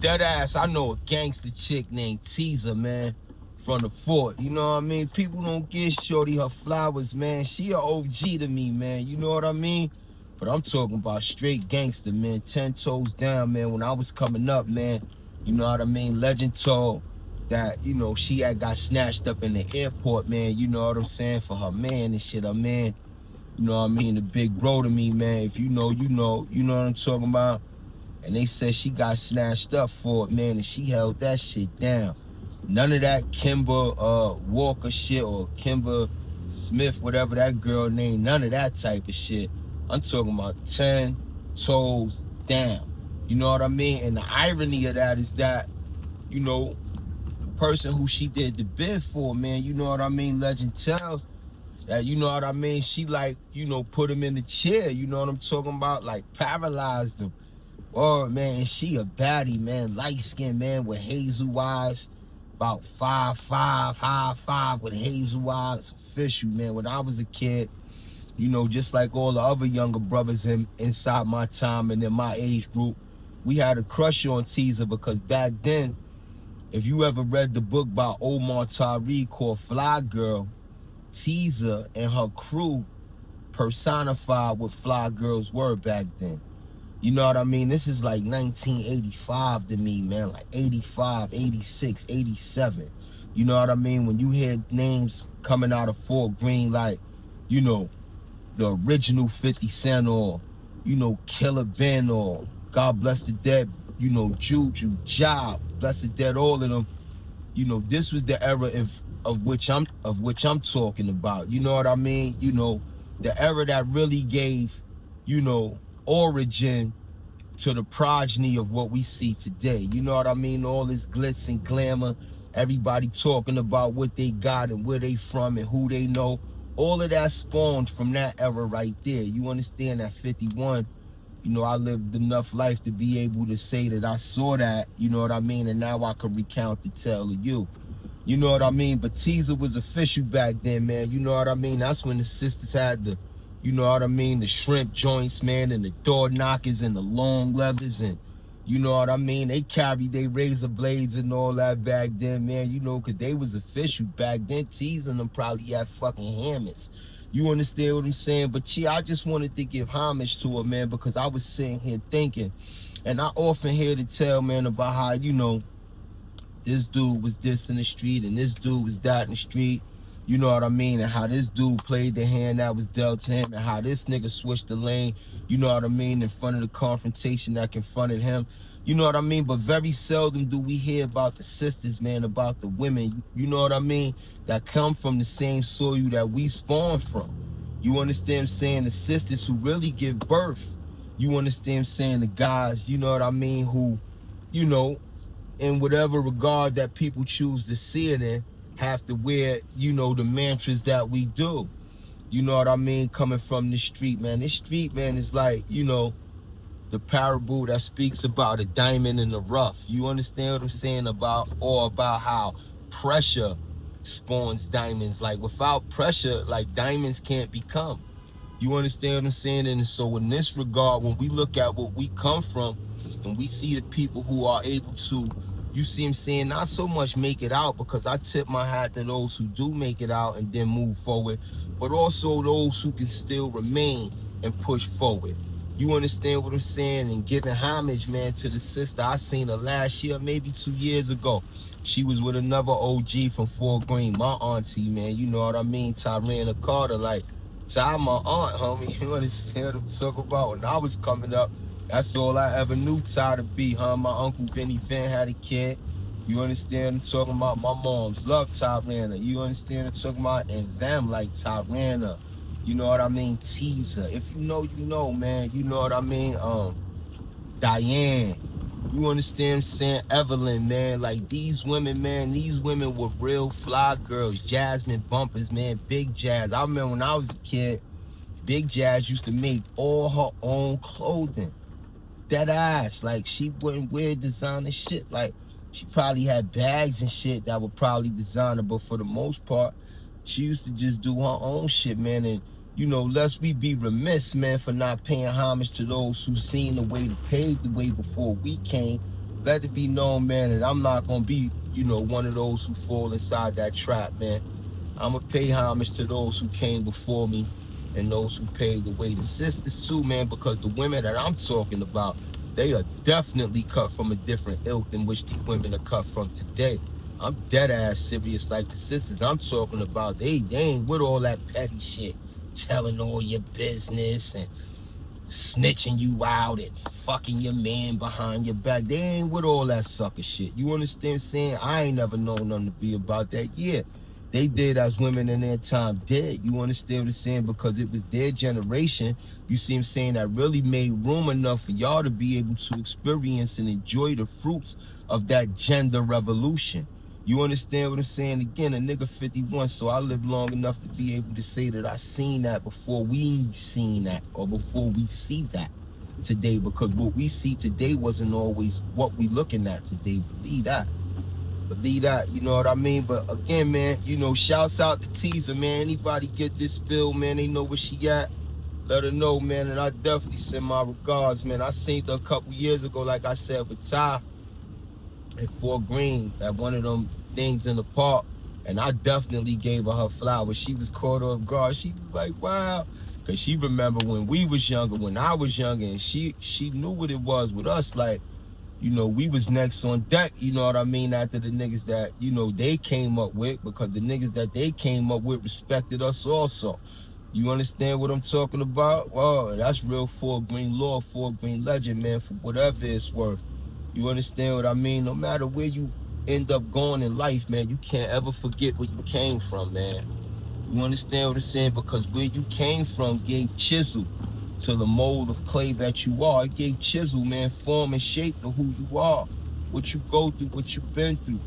Dead ass, I know a gangster chick named Teaser, man, from the fort. You know what I mean? People don't give Shorty her flowers, man. She a OG to me, man. You know what I mean? But I'm talking about straight gangster, man. 10 toes down, man. When I was coming up, man, you know what I mean? Legend told that, you know, she had got snatched up in the airport, man. You know what I'm saying? For her man and shit, her man. You know what I mean? The big bro to me, man. If you know, you know. You know what I'm talking about? And they said she got snatched up for it, man, and she held that shit down. None of that Kimber Walker shit or Kimber Smith, whatever that girl name, none of that type of shit. I'm talking about 10 toes down. You know what I mean? And the irony of that is that, you know, the person who she did the bid for, man, you know what I mean? Legend tells that, you know what I mean? She like, you know, put him in the chair. You know what I'm talking about? Like paralyzed him. Oh, man, and she a baddie, man. Light-skinned, man, with hazel eyes. About 5'5", high 5 with hazel eyes. Official, man. When I was a kid, you know, just like all the other younger brothers inside my time and in my age group, we had a crush on Teaser because back then, if you ever read the book by Omar Tariq called Fly Girl, Teaser and her crew personified what Fly Girls were back then. You know what I mean? This is like 1985 to me, man. Like 85, 86, 87. You know what I mean? When you hear names coming out of Fort Greene like, you know, the original 50 Cent or, you know, Killer Ben or God Bless the Dead, you know, Juju, Job, Bless the Dead, all of them. You know, this was the era of which I'm talking about. You know what I mean? You know, the era that really gave, you know, origin to the progeny of what we see today. You know what I mean? All this glitz and glamour, everybody talking about what they got and where they from and who they know. All of that spawned from that era right there. You understand? At 51, you know, I lived enough life to be able to say that I saw that, you know what I mean? And now I can recount the tale of you. You know what I mean? But Teaser was official back then, man. You know what I mean? That's when the sisters had the, you know what I mean, the shrimp joints, man, and the door knockers and the long leathers, and you know what I mean? They carried their razor blades and all that back then, man, you know, because they was official back then. Teasing them probably had fucking hammers. You understand what I'm saying? But yeah, I just wanted to give homage to her, man, because I was sitting here thinking, and I often hear the tell, man, about how, you know, this dude was this in the street and this dude was that in the street. You know what I mean? And how this dude played the hand that was dealt to him and how this nigga switched the lane, you know what I mean, in front of the confrontation that confronted him. You know what I mean? But very seldom do we hear about the sisters, man, about the women, you know what I mean, that come from the same soil that we spawned from. You understand what I'm saying? The sisters who really give birth. You understand what I'm saying? The guys, you know what I mean, who, you know, in whatever regard that people choose to see it in, have to wear, you know, the mantras that we do. You know what I mean? Coming from the street, man. This street, man, is like, you know, the parable that speaks about a diamond in the rough. You understand what I'm saying? About how pressure spawns diamonds. Like, without pressure, like, diamonds can't become. You understand what I'm saying? And so in this regard, when we look at what we come from and we see the people who are able to, you see what I'm saying, not so much make it out, because I tip my hat to those who do make it out and then move forward, but also those who can still remain and push forward. You understand what I'm saying? And giving homage, man, to the sister. I seen her last year, maybe 2 years ago. She was with another OG from Fort Greene, my auntie, man. You know what I mean? Tyrana Carter, like, Ty, my aunt, homie. You understand what I'm talking about? When I was coming up, that's all I ever knew Ty to be, huh? My Uncle Benny Finn had a kid. You understand what I'm talking about? My moms love Tyrana. You understand what I'm talking about? And them like Tyrana. You know what I mean? Teaser. If you know, you know, man. You know what I mean? Diane. You understand what I'm saying? Evelyn, man. Like, these women, man, these women were real fly girls. Jasmine Bumpers, man. Big Jazz. I remember when I was a kid, Big Jazz used to make all her own clothing. That ass. Like, she wouldn't wear designer shit. Like, she probably had bags and shit that were probably designer, but for the most part, she used to just do her own shit, man. And, you know, lest we be remiss, man, for not paying homage to those who seen the way to pave the way before we came. let it be known, man, that I'm not gonna be, you know, one of those who fall inside that trap, man. I'm gonna pay homage to those who came before me and those who paved the way. The sisters too, man, because the women that I'm talking about, they are definitely cut from a different ilk than which the women are cut from today. I'm dead ass serious. Like the sisters I'm talking about, they ain't with all that petty shit, telling all your business and snitching you out and fucking your man behind your back. They ain't with all that sucker shit. You understand what I'm saying? I ain't never known nothing to be about that. Yeah, they did as women in their time did. You understand what I'm saying? Because it was their generation, you see what I'm saying, that really made room enough for y'all to be able to experience and enjoy the fruits of that gender revolution. You understand what I'm saying? Again, a nigga 51, so I lived long enough to be able to say that I seen that before we seen that, or before we see that today, because what we see today wasn't always what we looking at today. Believe that. Believe that, you know what I mean? But again, man, you know, shouts out to Teaser, man. Anybody get this spill, man, they know where she at. Let her know, man, and I definitely send my regards, man. I seen her a couple years ago, like I said, with Ty at Fort Greene at one of them things in the park, and I definitely gave her flowers. She was caught off guard. She was like, wow, because she remember when we was younger, when I was younger, and she knew what it was with us. Like, you know, we was next on deck, you know what I mean, after the niggas that, you know, they came up with, because the niggas that they came up with respected us also. You understand what I'm talking about? Well, that's real Fort Greene law, Fort Greene legend, man, for whatever it's worth. You understand what I mean? No matter where you end up going in life, man, you can't ever forget where you came from, man. You understand what I'm saying? Because where you came from gave chisel to the mold of clay that you are. It gave chisel, man, form and shape to who you are, what you go through, what you've been through.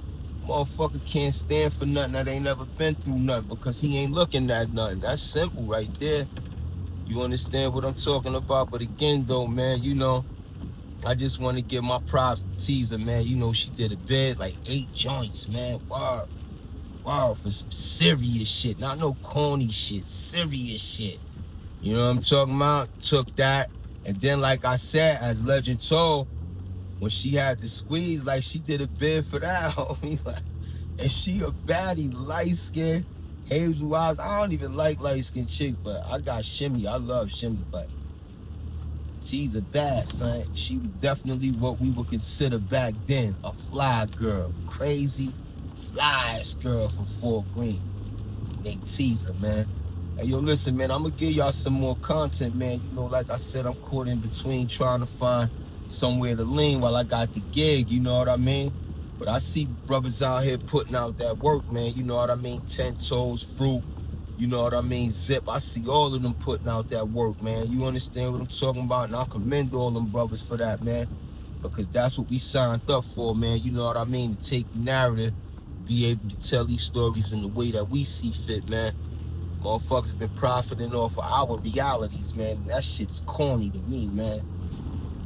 Motherfucker can't stand for nothing that ain't never been through nothing, because he ain't looking at nothing. That's simple right there. You understand what I'm talking about? But again, though, man, you know, I just want to give my props to Teaser, man. You know, she did a bid, like 8 joints, man. Wow, for some serious shit. Not no corny shit, serious shit. You know what I'm talking about? Took that. And then, like I said, as legend told, when she had to squeeze, like, she did a bid for that, homie. Like, and she a baddie, light-skinned, hazel eyes. I don't even like light-skinned chicks, but I got Shimmy. I love Shimmy, but she's a bad, son. She was definitely what we would consider back then a fly girl. Crazy, fly-ass girl from Fort Greene. Named Teaser, man. Hey, yo, listen, man, I'm going to give y'all some more content, man. You know, like I said, I'm caught in between trying to find somewhere to lean while I got the gig, you know what I mean? But I see brothers out here putting out that work, man. You know what I mean? 10 Toes, Fruit. You know what I mean? Zip. I see all of them putting out that work, man. You understand what I'm talking about? And I commend all them brothers for that, man. Because that's what we signed up for, man. You know what I mean? To take the narrative, be able to tell these stories in the way that we see fit, man. Motherfuckers been profiting off of our realities, man. That shit's corny to me, man.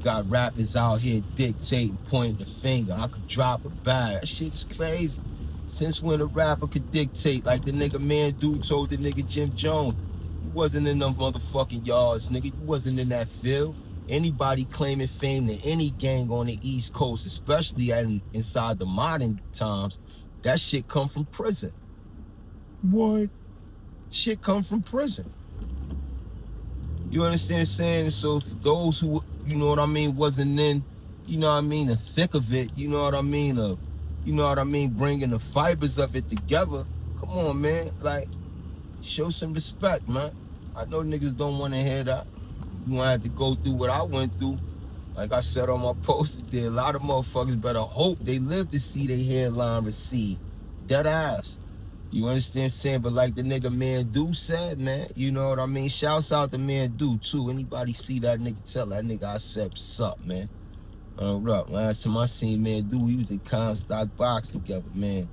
Got rappers out here dictating, pointing the finger. I could drop a bag. That shit's crazy. Since when a rapper could dictate, like the nigga Man Dude told the nigga Jim Jones, you wasn't in them motherfucking yards, nigga. You wasn't in that field. Anybody claiming fame to any gang on the East Coast, especially inside the modern times, that shit come from prison. What? Shit come from prison. You understand what I'm saying? So for those who, you know what I mean, wasn't in, you know what I mean, the thick of it, you know what I mean, you know what I mean, bringing the fibers of it together, come on, man, like, show some respect, man. I know niggas don't want to hear that. You want to have to go through what I went through. Like I said on my post today, a lot of motherfuckers better hope they live to see their hairline recede. Dead ass. You understand what I'm saying? But like the nigga Man Do said, man, you know what I mean? Shouts out to Man Do, too. Anybody see that nigga, tell that nigga I said, what's up, man? What up? Last time I seen Man Do, he was in Comstock Box together, man.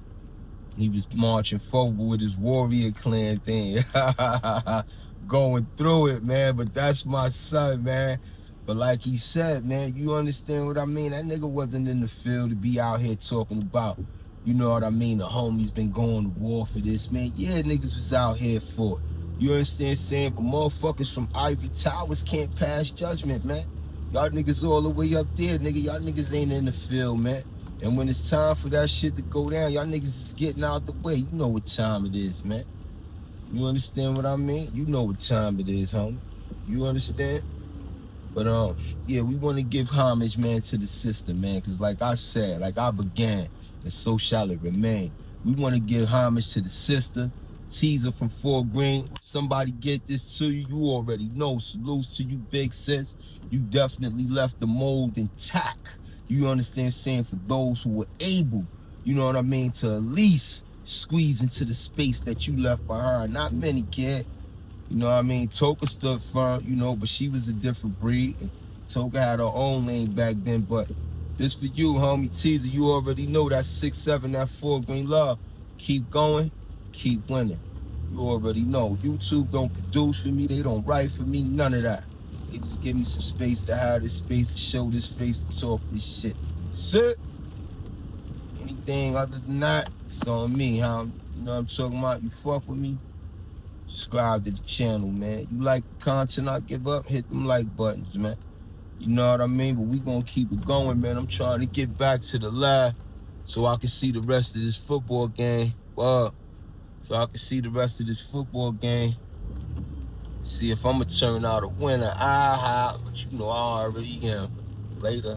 He was marching forward with his Warrior Clan thing. Going through it, man. But that's my son, man. But like he said, man, you understand what I mean? That nigga wasn't in the field to be out here talking about, you know what I mean, the homies been going to war for this, man. Yeah, niggas was out here for it. You understand what I'm saying? But motherfuckers from Ivory Towers can't pass judgment, man. Y'all niggas all the way up there, nigga. Y'all niggas ain't in the field, man. And when it's time for that shit to go down, y'all niggas is getting out the way. You know what time it is, man. You understand what I mean? You know what time it is, homie. You understand? But yeah, we want to give homage, man, to the sister, man, because like I said, like I began, and so shall it remain. We want to give homage to the sister, Teaser from Fort Greene. Somebody get this to you, you already know. Salutes to you, big sis. You definitely left the mold intact. You understand, saying for those who were able, you know what I mean, to at least squeeze into the space that you left behind. Not many, kid. You know what I mean? Toka stood firm, you know, but she was a different breed. And Toka had her own lane back then. But this for you, homie Teaser. You already know that 6'7", that Fort Greene love. Keep going, keep winning. You already know. YouTube don't produce for me. They don't write for me. None of that. They just give me some space to have this space to show this face to talk this shit. Sit. Anything other than that, it's on me, huh? You know what I'm talking about? You fuck with me? Subscribe to the channel, man. You like the content I give up, hit them like buttons, man. You know what I mean? But we gonna keep it going, man. I'm trying to get back to the lab so I can see the rest of this football game. So I can see the rest of this football game. See if I'm gonna turn out a winner. But you know I already am. Later.